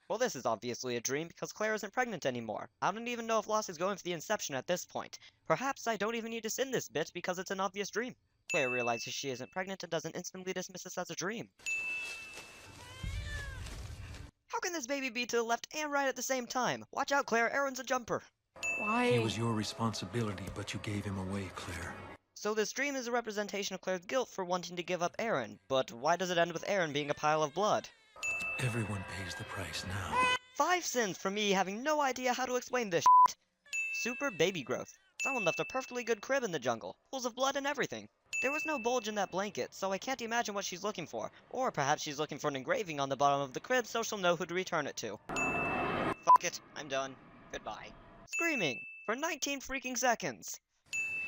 Well, this is obviously a dream because Claire isn't pregnant anymore. I don't even know if Lost is going for the Inception at this point. Perhaps I don't even need to sin this bit because it's an obvious dream. Claire realizes she isn't pregnant and doesn't instantly dismiss this as a dream. How can this baby be to the left and right at the same time? Watch out, Claire, Aaron's a jumper. Why? He was your responsibility, but you gave him away, Claire. So this dream is a representation of Claire's guilt for wanting to give up Aaron, but why does it end with Aaron being a pile of blood? Everyone pays the price now. 5 sins for me having no idea how to explain this shit. Super baby growth. Someone left a perfectly good crib in the jungle. Pools of blood and everything. There was no bulge in that blanket, so I can't imagine what she's looking for. Or perhaps she's looking for an engraving on the bottom of the crib so she'll know who to return it to. Fuck it, I'm done. Goodbye. Screaming for 19 freaking seconds.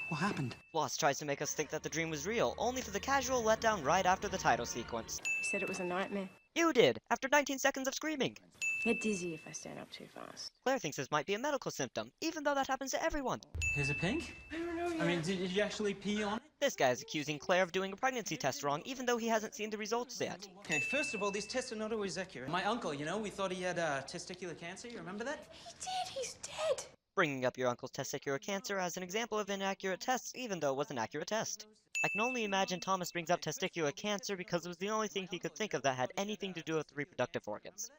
What happened? Lost tries to make us think that the dream was real, only for the casual letdown right after the title sequence. He said it was a nightmare. You did, after 19 seconds of screaming. Get dizzy if I stand up too fast. Claire thinks this might be a medical symptom, even though that happens to everyone. Is it pink? I don't know yet. I mean, did you actually pee on it? This guy is accusing Claire of doing a pregnancy test wrong, even though he hasn't seen the results yet. Okay, first of all, these tests are not always accurate. My uncle, you know, we thought he had testicular cancer. You remember that? He did. He's dead. Bringing up your uncle's testicular cancer as an example of inaccurate tests, even though it was an accurate test. I can only imagine Thomas brings up testicular cancer because it was the only thing he could think of that had anything to do with the reproductive organs.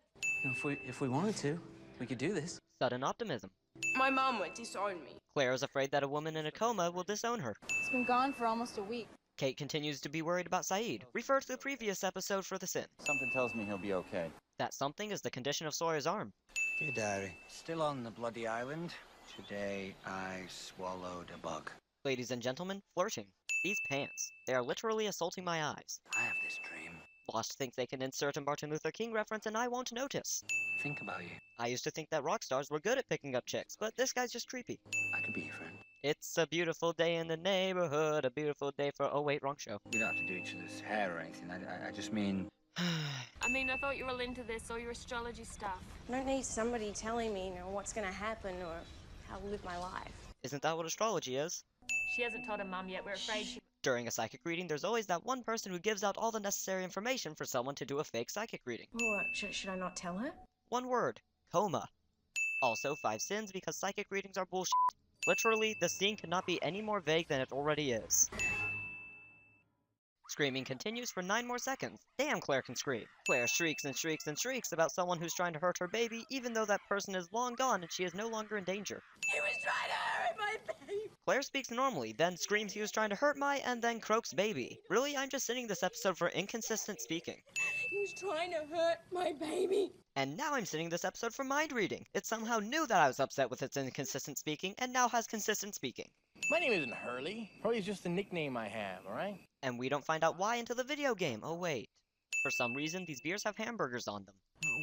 You know, if we wanted to, we could do this. Sudden optimism. My mom would disown me. Claire is afraid that a woman in a coma will disown her. It's been gone for almost a week. Kate continues to be worried about Saeed. Refer to the previous episode for the sin. Something tells me he'll be okay. That something is the condition of Sawyer's arm. Dear diary, still on the bloody island. Today I swallowed a bug. Ladies and gentlemen, flirting. These pants. They are literally assaulting my eyes. I have this dream. Lost think they can insert a Martin Luther King reference and I won't notice. Think about you. I used to think that rock stars were good at picking up chicks, but this guy's just creepy. I could be your friend. It's a beautiful day in the neighborhood, a beautiful day for— oh wait, wrong show. We don't have to do each other's hair or anything. I just mean... I mean, I thought you were all into this, all your astrology stuff. I don't need somebody telling me, what's gonna happen or how to live my life. Isn't that what astrology is? She hasn't told her mum yet. We're afraid she... During a psychic reading, there's always that one person who gives out all the necessary information for someone to do a fake psychic reading. What, should I not tell her? One word. Coma. Also 5 sins because psychic readings are bullshit. Literally, the scene cannot be any more vague than it already is. Screaming continues for 9 more seconds. Damn, Claire can scream. Claire shrieks and shrieks and shrieks about someone who's trying to hurt her baby, even though that person is long gone and she is no longer in danger. He was trying to hurt my baby! Claire speaks normally, then screams he was trying to hurt my, and then croaks baby. Really, I'm just sitting this episode for inconsistent speaking. He was trying to hurt my baby! And now I'm sitting this episode for mind reading. It somehow knew that I was upset with its inconsistent speaking, and now has consistent speaking. My name isn't Hurley. Hurley's just a nickname I have, alright? And we don't find out why until the video game. Oh wait. For some reason, these beers have hamburgers on them.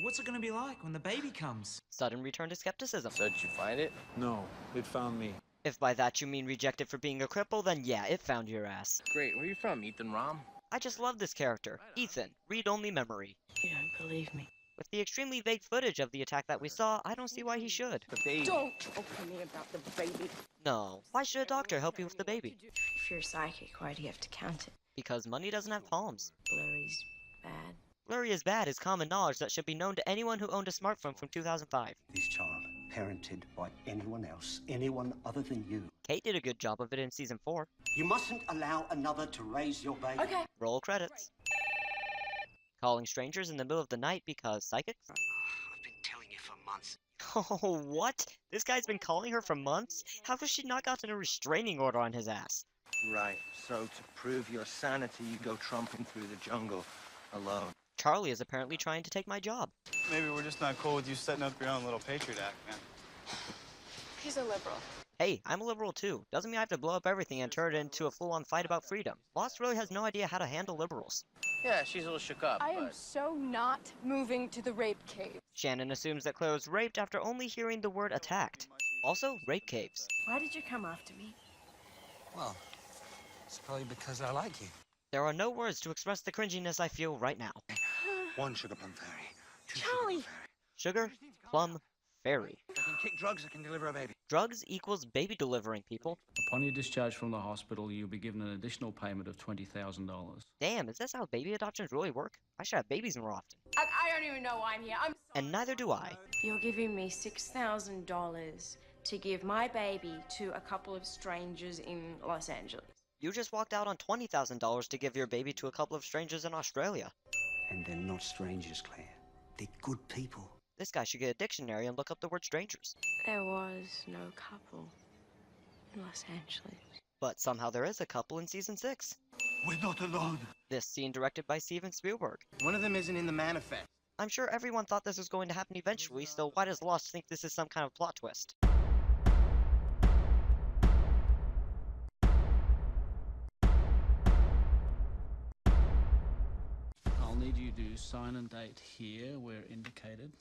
What's it gonna be like when the baby comes? Sudden return to skepticism. So did you find it? No, it found me. If by that you mean rejected for being a cripple, then yeah, it found your ass. Great, where you from, Ethan Rom? I just love this character. Ethan, read-only memory. You don't believe me. With the extremely vague footage of the attack that we saw, I don't see why he should. The baby. Don't talk to me about the baby. No. Why should a doctor help you with the baby? If you're psychic, why do you have to count it? Because money doesn't have palms. Blurry's bad. Blurry is bad is common knowledge that should be known to anyone who owned a smartphone from 2005. This child, parented by anyone else, anyone other than you. Kate did a good job of it in season 4. You mustn't allow another to raise your baby. Okay. Roll credits. Calling strangers in the middle of the night because psychics? I've been telling you for months. Oh, what? This guy's been calling her for months? How has she not gotten a restraining order on his ass? Right, so to prove your sanity, you go tromping through the jungle alone. Charlie is apparently trying to take my job. Maybe we're just not cool with you setting up your own little Patriot Act, man. He's a liberal. Hey, I'm a liberal too. Doesn't mean I have to blow up everything and turn it into a full-on fight about freedom. Lost really has no idea how to handle liberals. Yeah, she's a little shook up, I am so not moving to the rape cave. Shannon assumes that Claire was raped after only hearing the word attacked. Also, rape caves. Why did you come after me? Well, it's probably because I like you. There are no words to express the cringiness I feel right now. 1 sugar plum fairy. 2 Charlie! sugar plum fairy. Sugar, plum, Very. I can kick drugs, I can deliver a baby. Drugs equals baby delivering, people. Upon your discharge from the hospital, you'll be given an additional payment of $20,000. Damn, is this how baby adoptions really work? I should have babies more often. I don't even know why I'm here. I'm sorry. And neither do I. You're giving me $6,000 to give my baby to a couple of strangers in Los Angeles. You just walked out on $20,000 to give your baby to a couple of strangers in Australia. And they're not strangers, Claire. They're good people. This guy should get a dictionary and look up the word strangers. There was no couple in Los Angeles. But somehow there is a couple in season 6. We're not alone. This scene directed by Steven Spielberg. One of them isn't in the manifest. I'm sure everyone thought this was going to happen eventually, so why does Lost think this is some kind of plot twist? I'll need you to sign and date here where indicated.